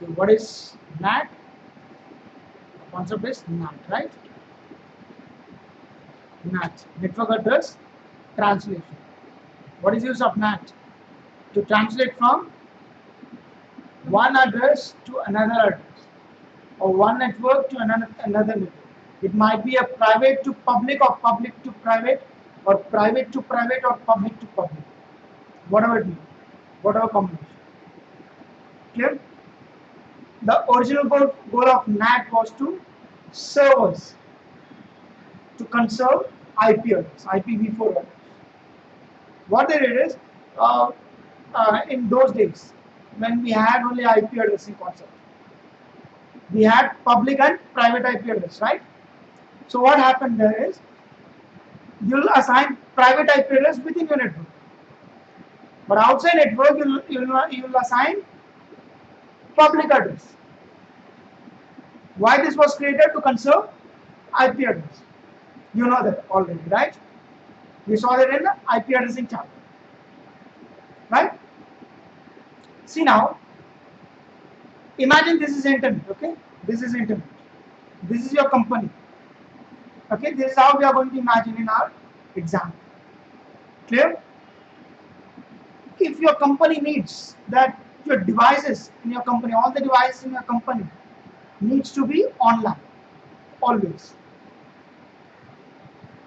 Okay, what is NAT? The concept is NAT, right? NAT, network address translation. What is use of NAT? To translate from one address to another address, or one network to another network. It might be a private to public, or public to private, or private to private, or public to public. Whatever it means, whatever combination. Clear? The original goal of NAT was to servers to conserve IP address, IPv4 address. What they did is, in those days, when we had only IP addressing concept, we had public and private IP address, right? So what happened there is, you'll assign private IP address within your network, but outside network you'll assign public address. Why this was created? To conserve IP address. You know that already, right? We saw that in the IP addressing chapter, right? See now, imagine this is internet, okay? This is internet. This is your company. Okay, this is how we are going to imagine in our exam. Clear? If your company needs that your devices in your company, all the devices in your company needs to be online, always.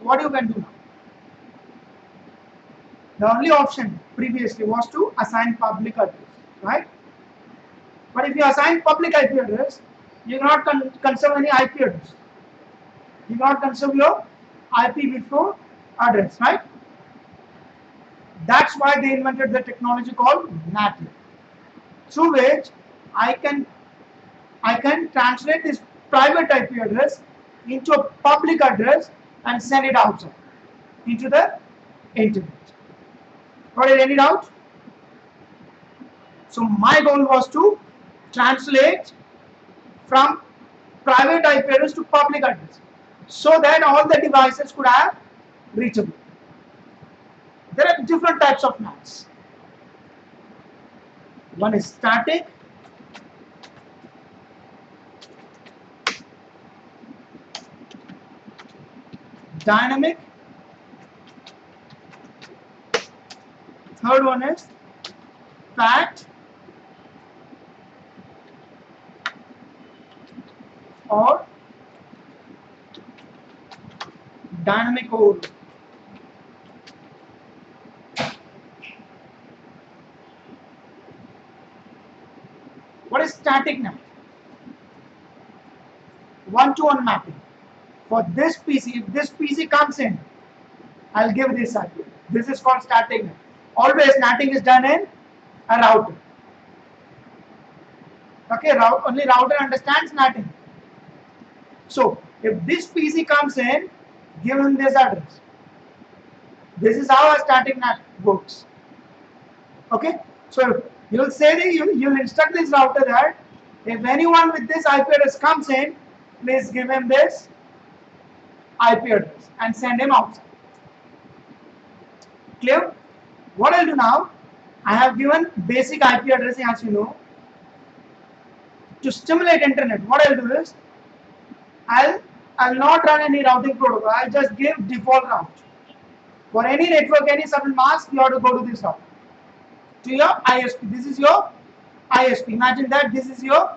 What you can do now? The only option previously was to assign public address, right? But if you assign public IP address, you cannot conserve any IP address. You cannot conserve your IPv4 address, right? That's why they invented the technology called NAT, through which I can translate this private IP address into a public address and send it outside into the internet. Got it? Any doubt? So my goal was to translate from private IP address to public address, so that all the devices could have reachable. There are different types of NATs. One is static, dynamic, third one is fat or dynamic overload. What is static NAT? One-to-one mapping. For this PC, if this PC comes in, I'll give this IP. This is called static NAT. Always NATing is done in a router. Okay, only router understands NATing. So if this PC comes in, give him this address. This is how a static NAT works. Okay, so you'll say that you'll instruct this router that if anyone with this IP address comes in, please give him this IP address and send him outside. Clear? What I'll do now, I have given basic IP addressing, as you know. To stimulate internet, what I'll do is, I'll not run any routing protocol. I'll just give default route. For any network, any certain mask, you have to go to this route, to your ISP. This is your ISP. Imagine that this is your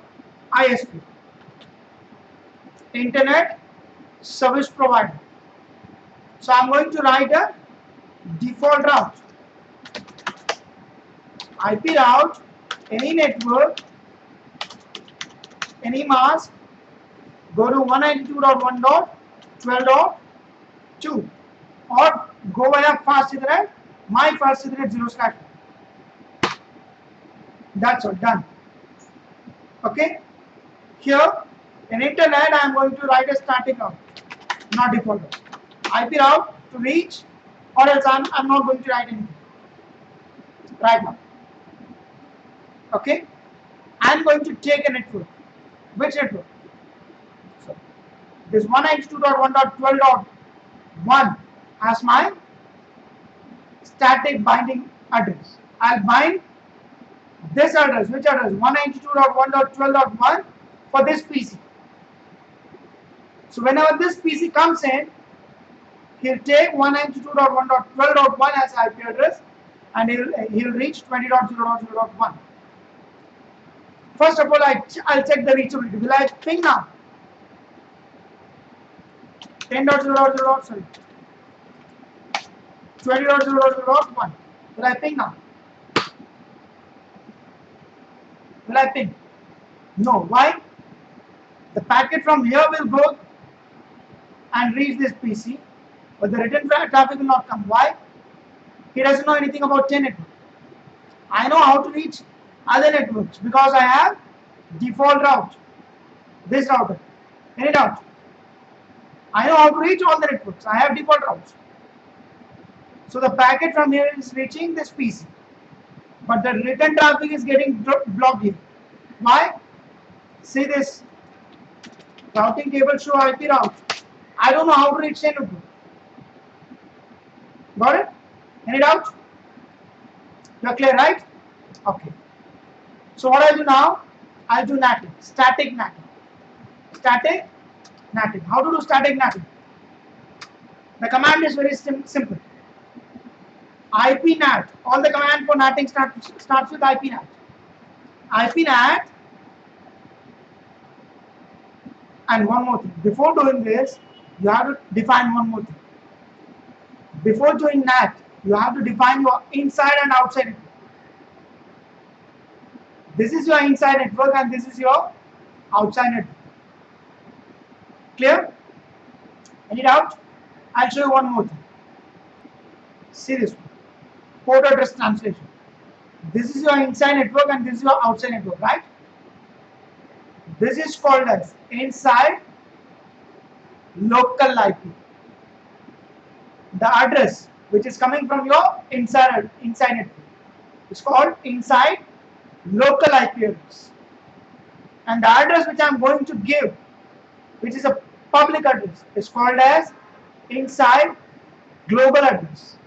ISP, Internet Service Provider. So I'm going to write a default route. IP route, any network, any mask, go to 192.1.12.2 or go via fast Ethernet, my fast Ethernet 0/1. That's all, done. Okay, here in internet I am going to write a static route, not default route. IP route to reach, or else I'm not going to write anything right now. Okay, I'm going to take a network. Which network? So this 192.1.12.1 has my static binding address. I'll bind this address, which address? 192.1.12.1 for this PC. So whenever this PC comes in, he'll take 192.1.12.1 as IP address, and he'll reach 20.0.0.1. First of all, I'll check the reachability. Will I ping now? 10.0.0. Sorry, 20.0.0.1. Will I ping now? Will I ping? No. Why? The packet from here will go and reach this PC, but the return traffic will not come. Why? He doesn't know anything about 10 network. I know how to reach other networks because I have default route. This router. Any doubt? I know how to reach all the networks. I have default routes. So the packet from here is reaching this PC, but the return traffic is getting blocked here. Why? See this routing table show IP route. I don't know how to reach 10 network. Got it? Any doubt? You're clear, right? Okay. So what I'll do now? I'll do NATing, static NATing. Static NATing. How to do static NATing? The command is very simple. IP NAT. All the command for NATing starts with IP NAT. IP NAT. And one more thing. Before doing this, you have to define one more thing. Before doing NAT, you have to define your inside and outside network. This is your inside network and this is your outside network. Clear? Any doubt? I'll show you one more thing. See this one. Port address translation. This is your inside network and this is your outside network, right? This is called as inside local IP. The address which is coming from your inside network is called inside local IP address. And the address which I am going to give, which is a public address, is called as inside global address.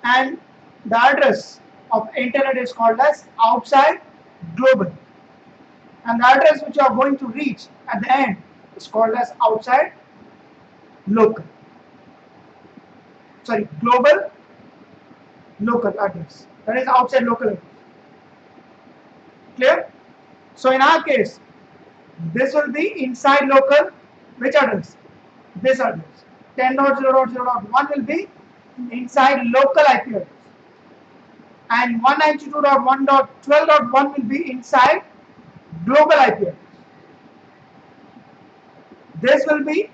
And the address of internet is called as outside global. And the address which you are going to reach at the end is called as outside local. Sorry, global local address. That is outside local address. Clear? So in our case, this will be inside local. Which address? This address. 10.0.0.1 will be inside local IP address. And 192.1.12.1 will be inside global IP address. This will be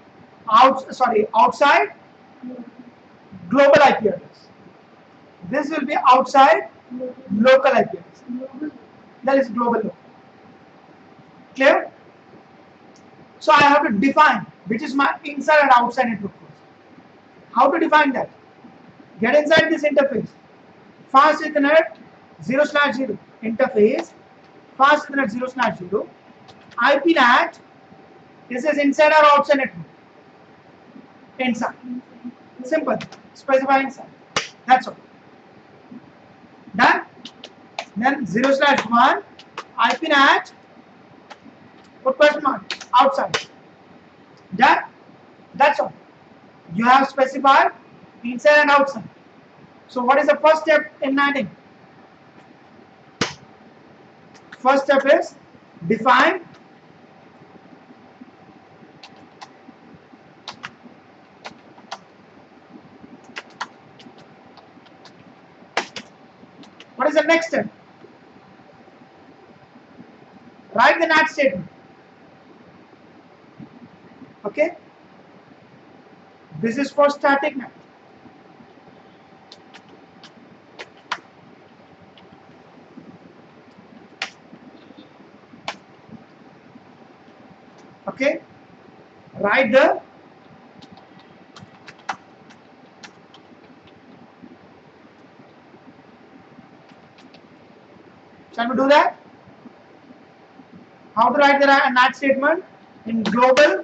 outside global IP address. This will be outside local IP address. That is global local. Clear? So I have to define which is my inside and outside network first. How to define that? Get inside this interface. Fast Ethernet 0/0 interface. Fast Ethernet 0/0. IP NAT. This is inside or outside network? Inside. Simple. Specify inside. That's all. Done? Then 0/1 IP NAT. Put question mark. Outside. Done? That's all. You have specified inside and outside. So what is the first step in NATing? First step is define what is the next step? Write the NAT statement. Okay? This is for static NAT. Okay? Write the shall we do that? How to write the NAT statement? In global,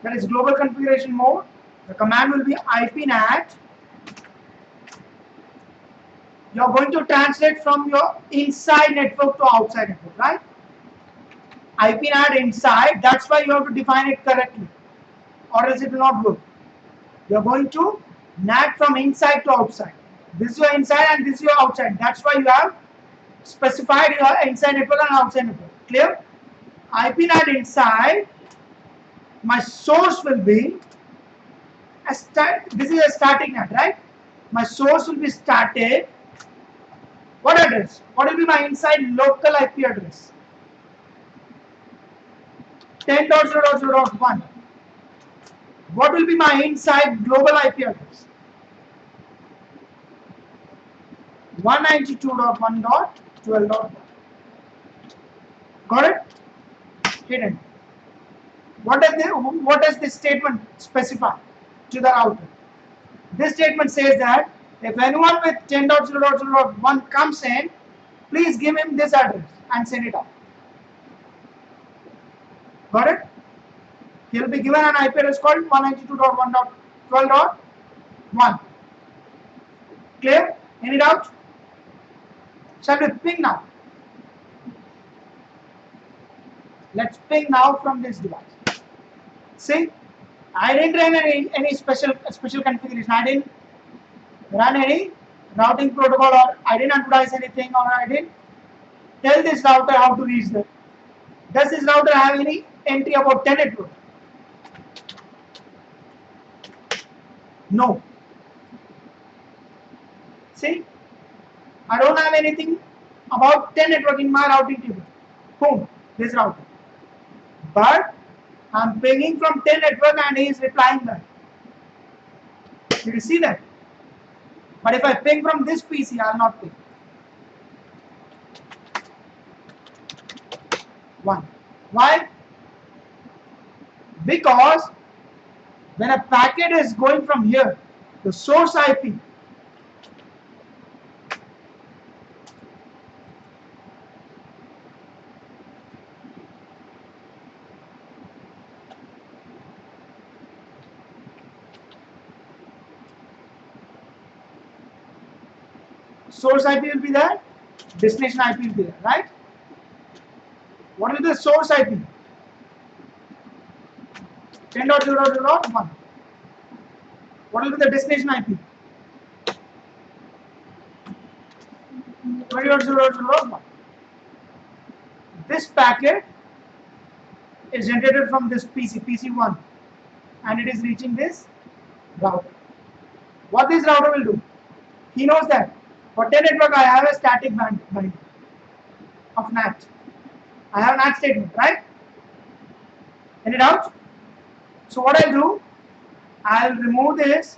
that is global configuration mode, the command will be IP NAT You are going to translate from your inside network to outside network, right? IP NAT inside, that's why you have to define it correctly, or else it will not work. You are going to NAT from inside to outside. This is your inside and this is your outside. That's why you have specified your inside network and outside network. Clear? IP NAT inside, my source will be this is a static NAT, right? My source will be static. What address? What will be my inside local IP address? 10.0.0.1. What will be my inside global IP address? 192.1.12.1. Got it? Hidden. What does this statement specify to the router? This statement says that if anyone with 10.0.0.1 comes in, please give him this address and send it out. Got it? He will be given an IP address called 192.1.12.1. Clear? Any doubt? Shall we ping now? Let's ping now from this device. See, I didn't run any special configuration. I didn't run any routing protocol, or I didn't advertise anything, or I didn't tell this router how to reach them. Does this router have any entry about telnet? No. See, I don't have anything about telnet in my routing table. Boom, this router. But I'm pinging from telnet and he is replying back. Did you see that? But if I ping from this PC, I will not ping. 1. Why? Because when a packet is going from here, the source IP, source IP will be there, destination IP will be there, right? What is the source IP? 10.0.0.1. What will be the destination IP? 20.0.0.1. This packet is generated from this PC1, and it is reaching this router. What this router will do? He knows that for telnet I have a static bind of NAT. I have a NAT statement, right? Any doubt? So what I'll do, I'll remove this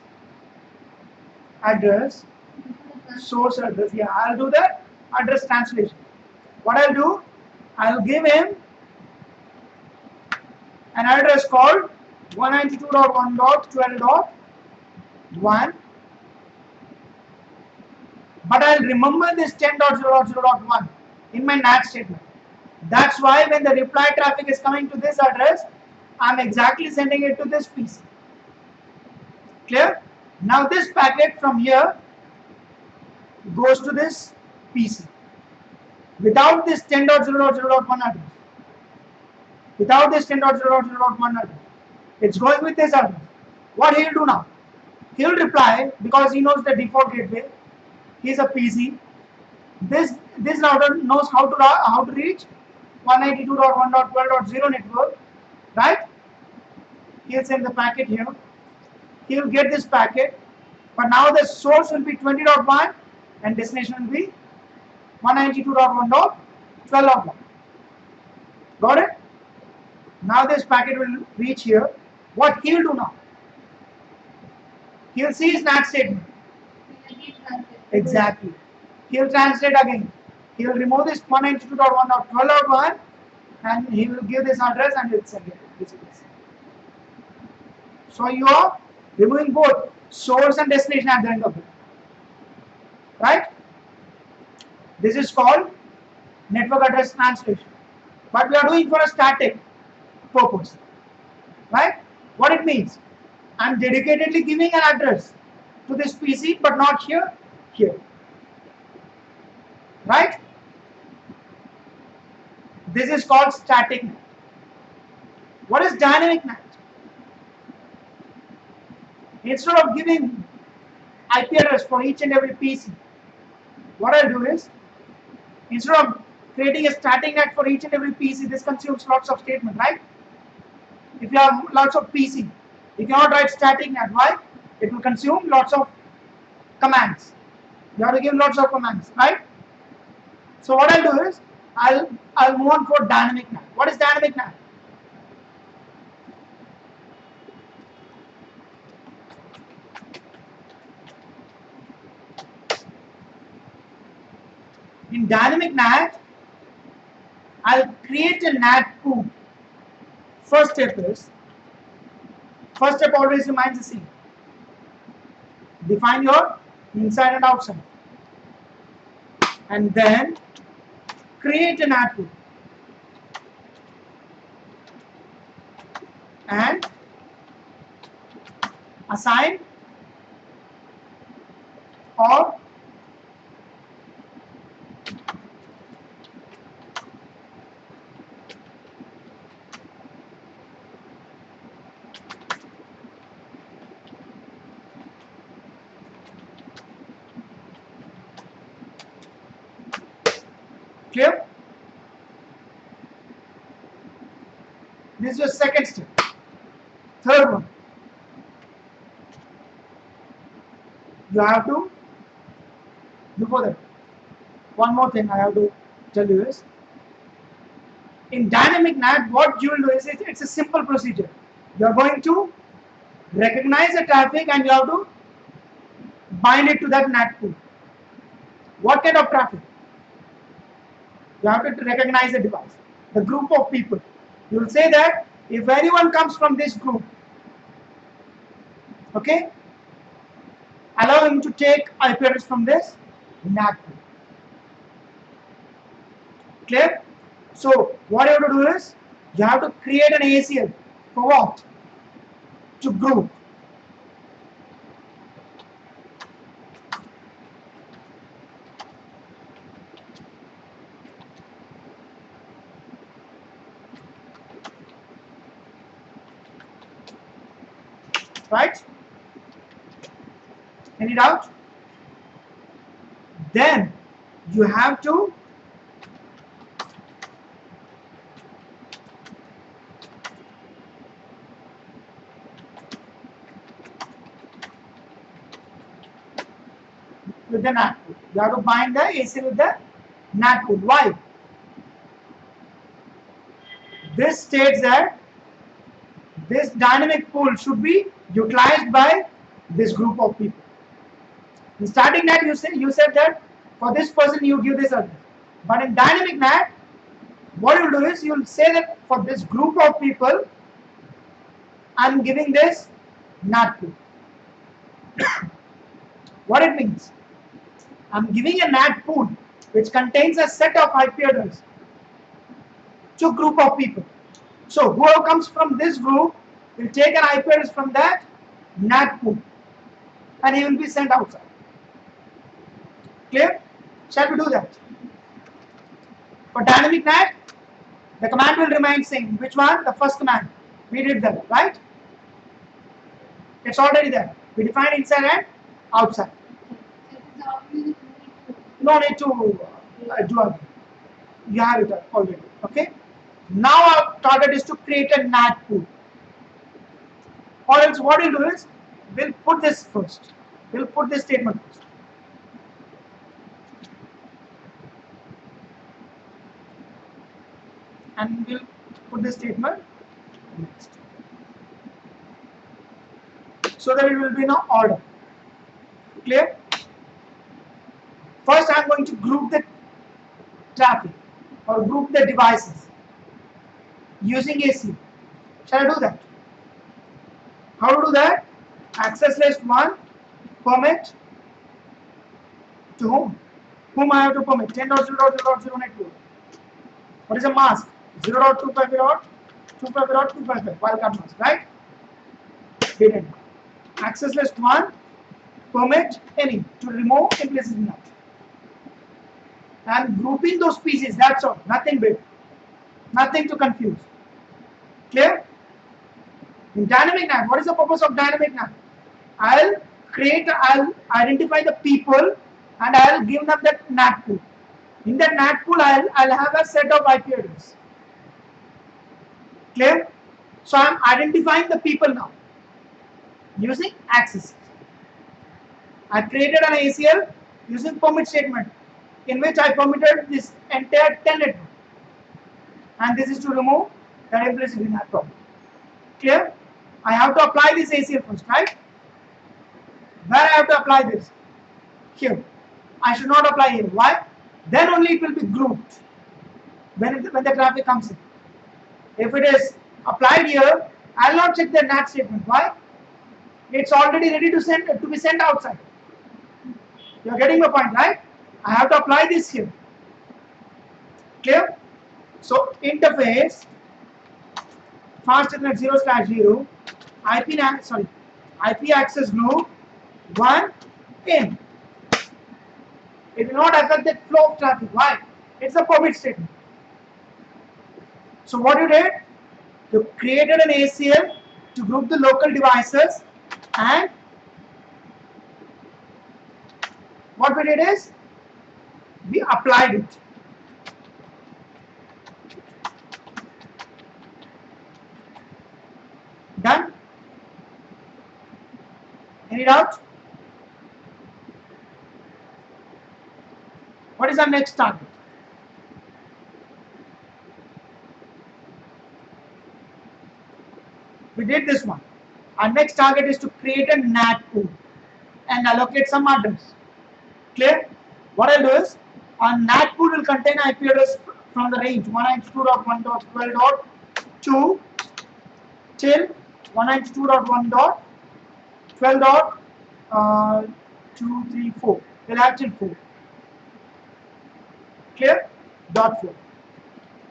address, source address. Yeah, I'll do the address translation. What I'll do, I'll give him an address called 192.1.12.1, but I'll remember this 10.0.0.1 in my NAT statement. That's why when the reply traffic is coming to this address, I'm exactly sending it to this PC. Clear? Now this packet from here goes to this PC without this 10.0.0.1 address. Without this 10.0.0.1 address, it's going with this address. What he'll do now? He'll reply because he knows the default gateway. He's a PC. This router knows how to reach 192.1.12.0 network, right? He'll send the packet here. He'll get this packet, but now the source will be 20.1 and destination will be 192.1.12.1. Got it? Now this packet will reach here. What he'll do now? He'll see his NAT statement. Exactly. He'll translate again. He'll remove this 192.1.12.1 and he will give this address and he'll send it. So you are removing both source and destination at the end of it. Right? This is called network address translation. But we are doing for a static purpose. Right? What it means? I'm dedicatedly giving an address to this PC, but not here, here. right? This is called static NAT. What is dynamic NAT? Instead of giving IP address for each and every PC, what I'll do is, instead of creating a static NAT for each and every PC, this consumes lots of statement, right? If you have lots of PC, you cannot write static NAT. Why? It will consume lots of commands. You have to give lots of commands, right? So what I'll do is, I'll move on for dynamic NAT. What is dynamic NAT? In dynamic NAT, I'll create a NAT pool. First step always remains the same. Define your inside and outside, and then create an NAT pool and assign or clear? This is your second step. Third one, you have to, before that, one more thing I have to tell you is, in dynamic NAT, what you will do is, it's a simple procedure. You are going to recognize the traffic and you have to bind it to that NAT pool. What kind of traffic? You have to recognize the device, the group of people. You will say that if anyone comes from this group, okay, allow him to take IP address from this NAT pool. Clear? So what you have to do is, you have to create an ACL for what? To group. Right? Any doubt? Then you have to with the NAT pool. You have to bind the ACL with the NAT pool. Why? This states that this dynamic pool should be utilized by this group of people. In static NAT, you said that for this person you give this address, but in dynamic NAT, what you'll do is, you'll say that for this group of people, I'm giving this NAT pool. What it means? I'm giving a NAT pool which contains a set of IP address to a group of people. So whoever comes from this group will take an IP address from that NAT pool and he will be sent outside. Clear? Shall we do that? For dynamic NAT, the command will remain same. Which one? The first command. We did that, right? It's already there. We define inside and outside. No need to do again. You have it already. Okay. Now our target is to create a NAT pool. Or else what we'll do is, we'll put this first. We'll put this statement first. And we'll put this statement next. So that it will be in order. Clear? First I am going to group the traffic or group the devices using AC. Shall I do that? How to do that? Access list 1, permit to whom? Whom I have to permit? 10.0.0.0 network. What is a mask? 0.255.255.255 wildcard mask, right? Didn't. Access list 1, permit any to remove implicit NAT. and grouping those pieces. That's all. Nothing big. Nothing to confuse. Clear? In dynamic NAT, what is the purpose of dynamic NAT? I'll identify the people and I'll give them that NAT pool. In that NAT pool, I'll have a set of IP address. Clear? So I'm identifying the people now using access. I created an ACL using permit statement in which I permitted this entire telnet, and this is to remove that implicit NAT problem. Clear? I have to apply this ACL first, right? Where I have to apply this? Here. I should not apply here. Why? Then only it will be grouped when the traffic comes in. If it is applied here, I will not check the NAT statement. Why? It's already ready to be sent outside. You are getting my point, right? I have to apply this here. Clear? So interface fast internet 0/0 IP access group 1 in. It will not affect the flow of traffic. Why? It's a permit statement. So what you did? You created an ACL to group the local devices, and what we did is we applied it. Done? Any doubt? What is our next target? We did this one. Our next target is to create a NAT pool and allocate some address. Clear? What I'll do is, our NAT pool will contain IP address from the range 192.1.12.2 till 192.1.12.234. We'll have till 4. Clear? Dot 4,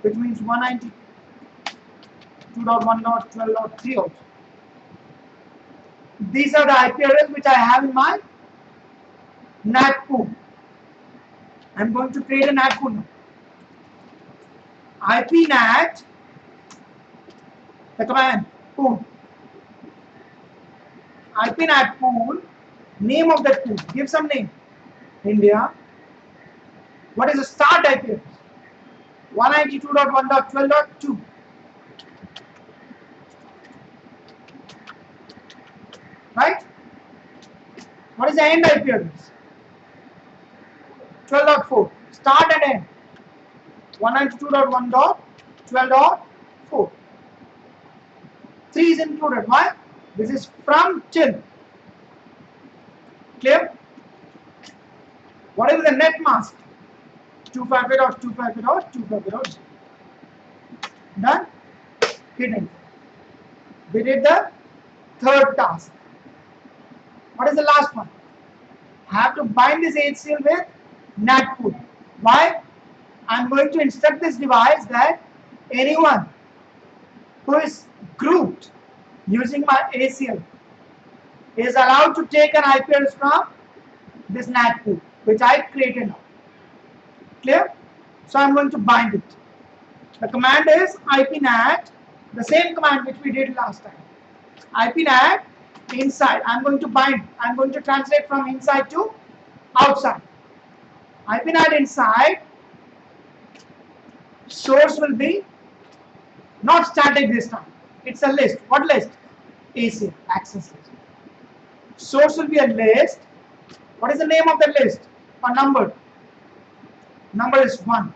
which means 192.1.12.3 also. These are the IP address which I have in my NAT pool. I'm going to create a NAT pool now. IP NAT, the command pool. IP NAT pool, name of that pool. Give some name. India. What is the start IP address? 192.1.12.2. Right? What is the end IP address? 12.4. Start and end. 192.1.12.4. 3 is included. Why? This is from till. Clear? What is the net mask? 258.258.258. Done? Hit enter. We did the third task. What is the last one? I have to bind this HCL with NAT pool. Why? I'm going to instruct this device that anyone who is grouped using my ACL is allowed to take an IP address from this NAT pool, which I created now. Clear? So I'm going to bind it. The command is ipnat, the same command which we did last time. ipnat inside. I'm going to bind. I'm going to translate from inside to outside. ipnat inside. Source will be not static this time. It's a list. What list? ACL, access list. Source will be a list. What is the name of the list? Or number? Number is 1.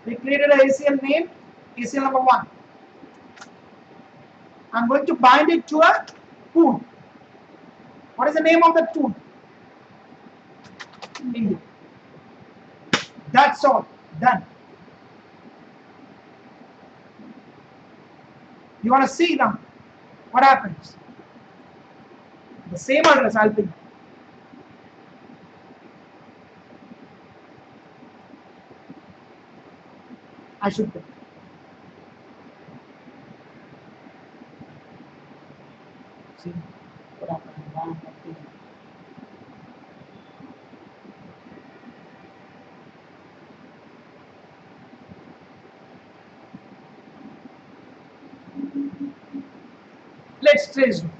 We created an ACL name, ACL number 1. I'm going to bind it to a pool. What is the name of the pool? India. That's all. Done. You want to see now what happens? The same address I'll ping. I should ping. See what happens. next trace route.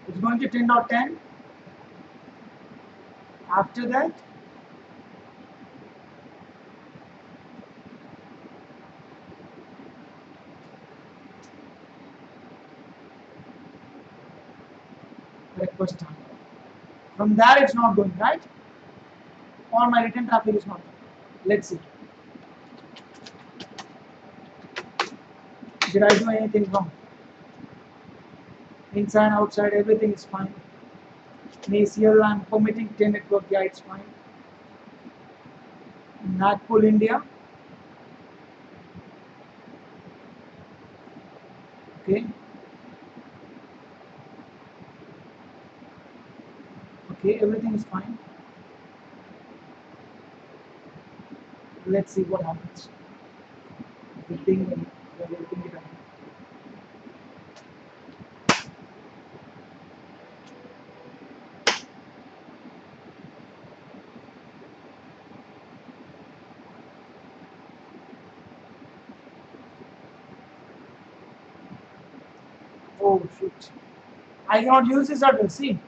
It's going to 10.10. After that, request time. From there, it's not going, right? Or my return traffic is not going. Let's see. Did I do anything wrong? Inside, outside, everything is fine. In ACL, I'm permitting 10 network, yeah, it's fine. Nagpur, India. Okay. Okay, everything is fine. Let's see what happens. The thing when you're looking it up. Oh shoot. I cannot use this address. See,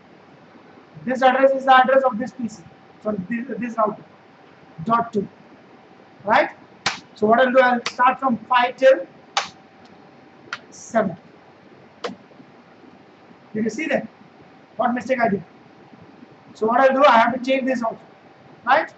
this address is the address of this PC. So this router. Dot 2. Right? So what I'll do, I'll start from 5 till 7. Did you see that? What mistake I did? So what I'll do, I have to change this also. Right?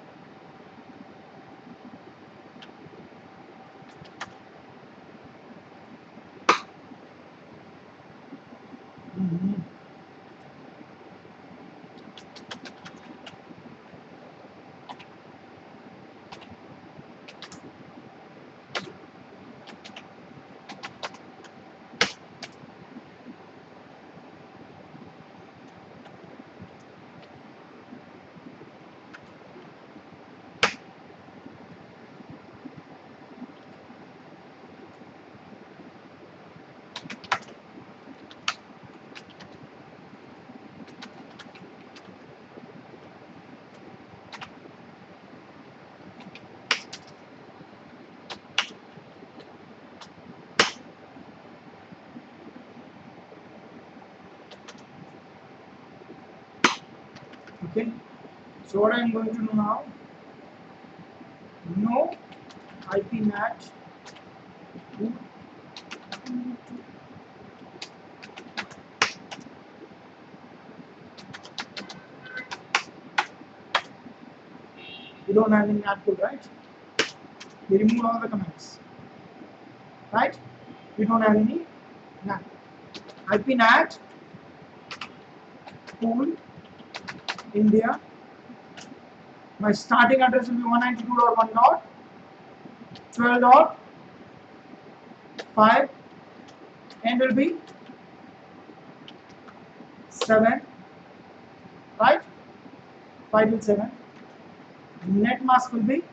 Okay. So what I'm going to do now, no IP NAT you don't have any NAT code, right? We removed all the commands, right? We don't have any NAT. IP NAT pool India. My starting address will be 192.1.12.5 and will be 7, right? 5 till 7. Net mask will be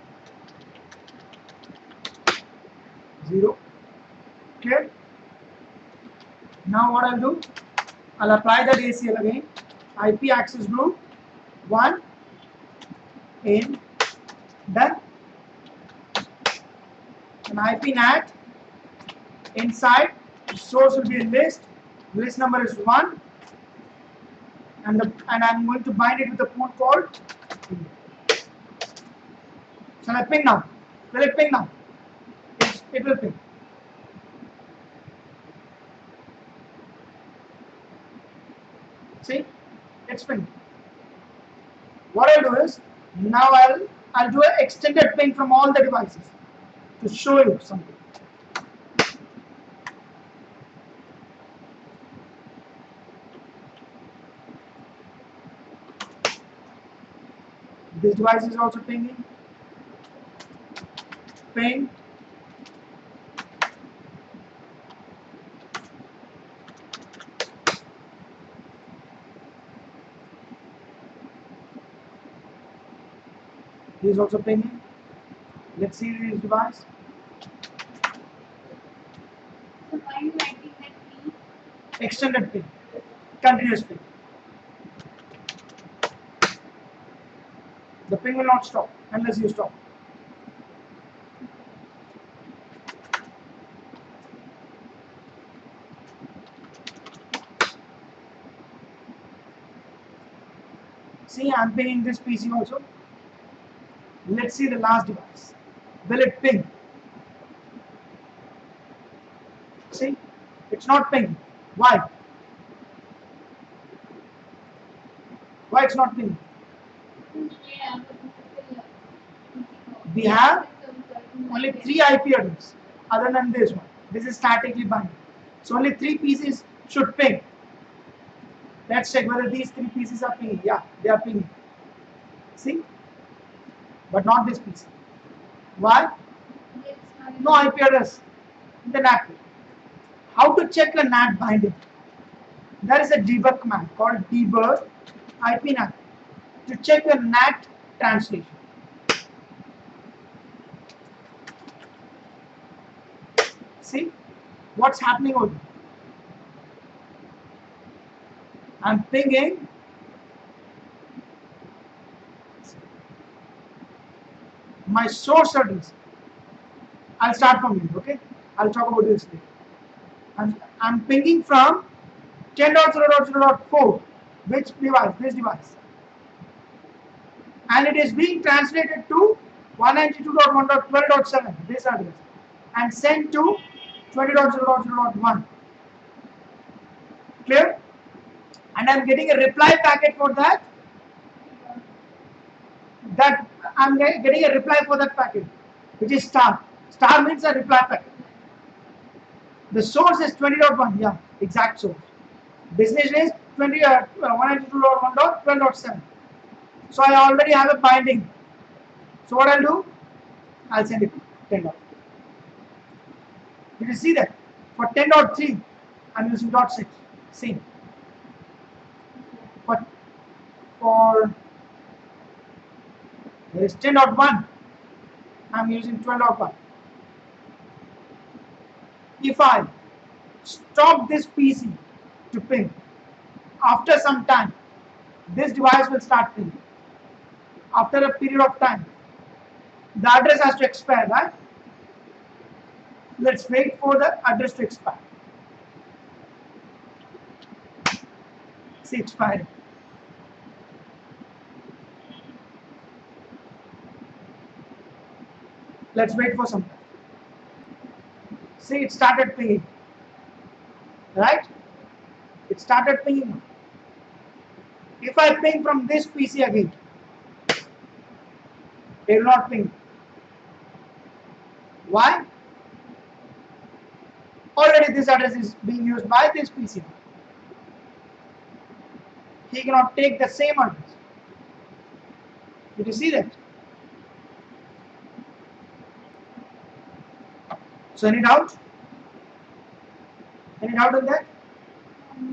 0. Clear? Now what I'll do, I'll apply that ACL again. IP access group 1 in done. An IP NAT inside source will be a list. List number is 1, and I'm going to bind it with the pool called. Shall I ping now? Will it ping now? It will ping. See, it's ping. What I'll do is now I'll do an extended ping from all the devices to show you something. This device is also pinging. Ping. He is also pinging. Let's see this device. So why you writing that ping? Extended ping. Continuous ping. The ping will not stop unless you stop. See, I'm pinging this PC also. Let's see the last device. Will it ping? See, it's not pinging. Why? Why it's not pinging? We have only 3 IP addresses other than this one. This is statically bound. So only 3 pieces should ping. Let's check whether these 3 pieces are pinging. Yeah, they are pinging. See? But not this piece. Why? No IP address in the NAT. How to check a NAT binding? There is a debug command called debug IP NAT to check your NAT translation. See what's happening over here. I'm pinging my source address. I'll start from here, okay? I'll talk about this later. I'm pinging from 10.0.0.4. Which device? This device. And it is being translated to 192.1.12.7, this address, and sent to 20.0.0.1. Clear? And I'm getting a reply packet for that. I'm getting a reply for that packet, which is star. Star means a reply packet. The source is 20.1, yeah, exact source. Destination is 192.1.12.7. So I already have a binding. So what I'll do? I'll send it 10. Did you see that? For 10.3, I'm using .6. Same. But for there is 10.1, I'm using 12.1. If I stop this PC to ping, after some time, this device will start pinging. After a period of time, the address has to expire, right? Let's wait for the address to expire. See, expiring. Let's wait for some time. See, it started pinging. Right? It started pinging. If I ping from this PC again, it will not ping. Why? Already this address is being used by this PC. He cannot take the same address. Did you see that? So any doubt? Any doubt on that?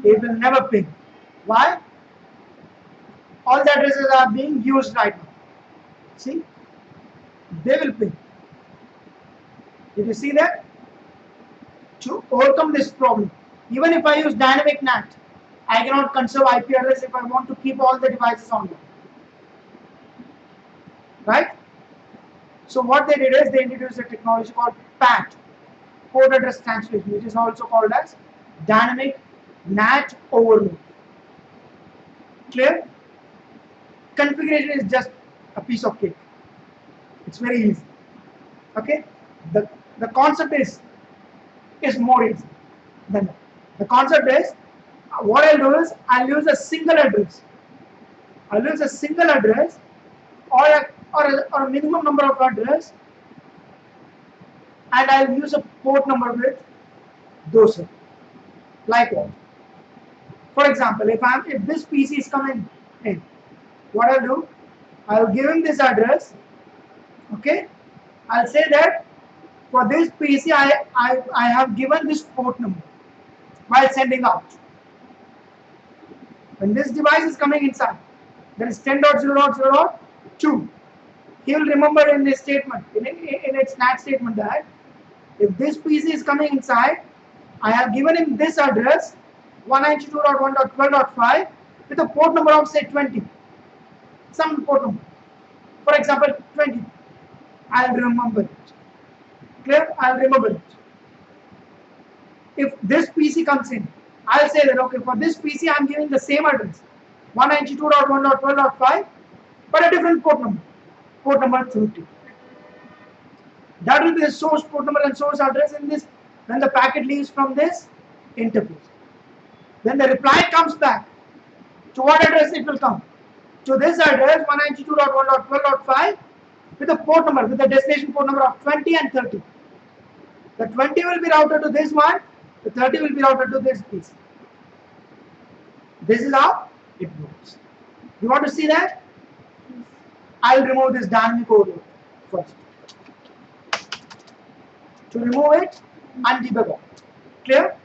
It will never ping. Why? All the addresses are being used right now. See? They will ping. Did you see that? To overcome this problem, even if I use dynamic NAT, I cannot conserve IP address if I want to keep all the devices online. Right? So what they did is they introduced a technology called PAT, port address translation, which is also called as dynamic NAT overload. Clear? Configuration is just a piece of cake. It's very easy. Okay? The concept is more easy than that. The concept is, what I'll do is I'll use a single address. I'll use a single address or a minimum number of address, and I'll use a port number with those. Like what? For example, if this PC is coming in, what I'll do, I'll give him this address. Okay, I'll say that for this PC I have given this port number while sending out. When this device is coming inside, there is 10.0.0.2. He will remember in this statement, in its NAT statement, that if this PC is coming inside, I have given him this address 192.1.12.5 with a port number of say 20. Some port number. For example, 20. I'll remember it. Clear? I'll remember it. If this PC comes in, I'll say that okay, for this PC I'm giving the same address. 192.1.12.5, but a different port number 30. That will be the source port number and source address in this when the packet leaves from this interface. Then the reply comes back. To what address it will come? To this address 192.1.12.5 with a port number, with the destination port number of 20 and 30. The 20 will be routed to this one, the 30 will be routed to this piece. This is how it works. You want to see that? I'll remove this dynamic overload first. To remove it, undebug all. Clear?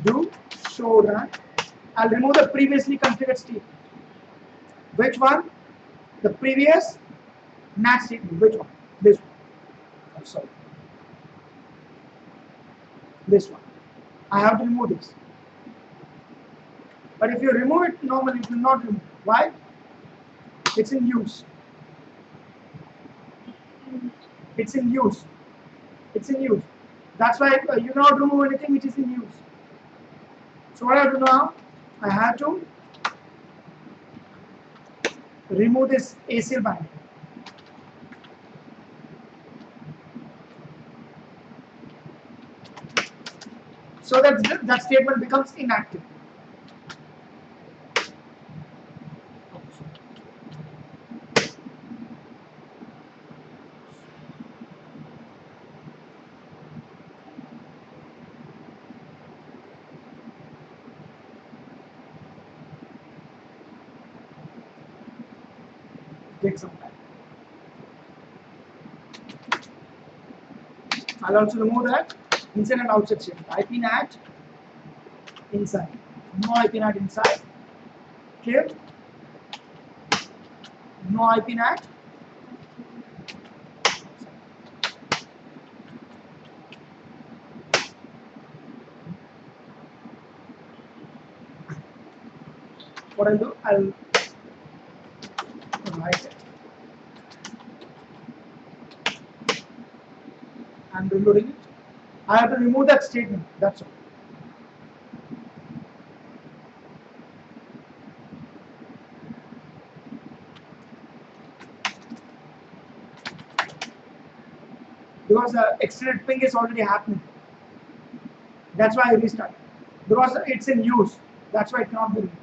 Do show run. I'll remove the previously configured statement. Which one? The previous NAT statement. Which one? This one. I'm sorry. This one. I have to remove this. But if you remove it normally, it will not remove. Why? It's in use. It's in use. It's in use. That's why you cannot remove anything which is in use. So what I have to do now? I have to remove this ACL binding. So that statement becomes inactive. Take some time. I'll also remove that inside and outside shift. IP NAT inside. No IP NAT inside. Clear? No IP NAT. What I'll do, I'll write it. I'm reloading it. I have to remove that statement. That's all. Because the extended ping is already happening. That's why I restart. Because it's in use. That's why it cannot be removed.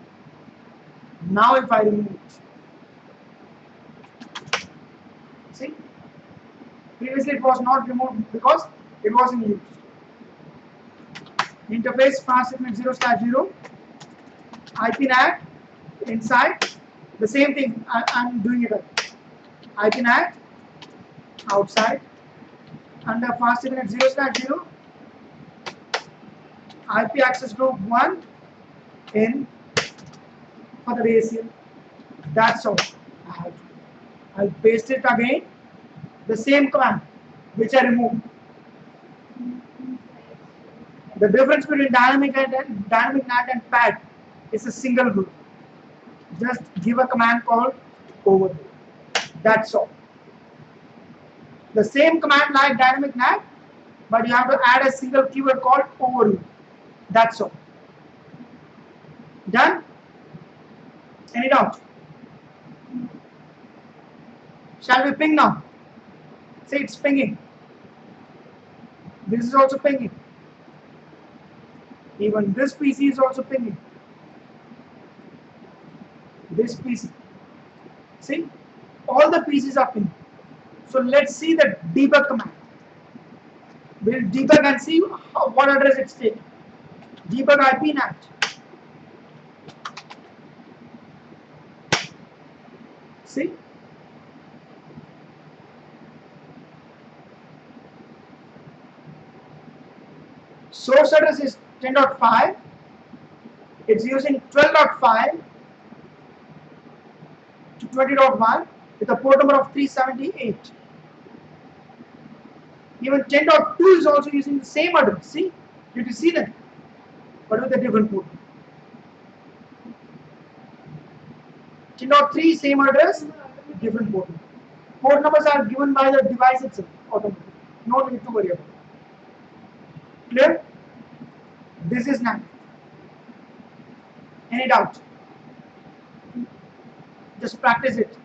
Now if I remove it, see, previously it was not removed because it was in use. Interface fast segment 0/0, IP NAT inside, the same thing. I'm doing it again. IP NAT outside, under fast segment 0/0, IP access group 1 in for the ACL. That's all I have to do. I'll paste it again, the same command which I removed. The difference between dynamic NAT and pad is a single rule. Just give a command called overload. That's all. The same command like dynamic NAT, but you have to add a single keyword called overload. That's all. Done? Any doubt? Shall we ping now? Say it's pinging. This is also pinging. Even this PC is also pinging. This PC. See? All the PCs are pinging. So let's see the debug command. We'll debug and see what address it's taking. Debug IP NAT. See? Source address is 10.5. It's using 12.5 to 20.1 with a port number of 378. Even 10.2 is also using the same address. See? Did you see that? But with a different port. 10.3 same address, different port. Port numbers are given by the device itself automatically. No need to worry about it. Clear? This is NAT. Any doubt? Just practice it.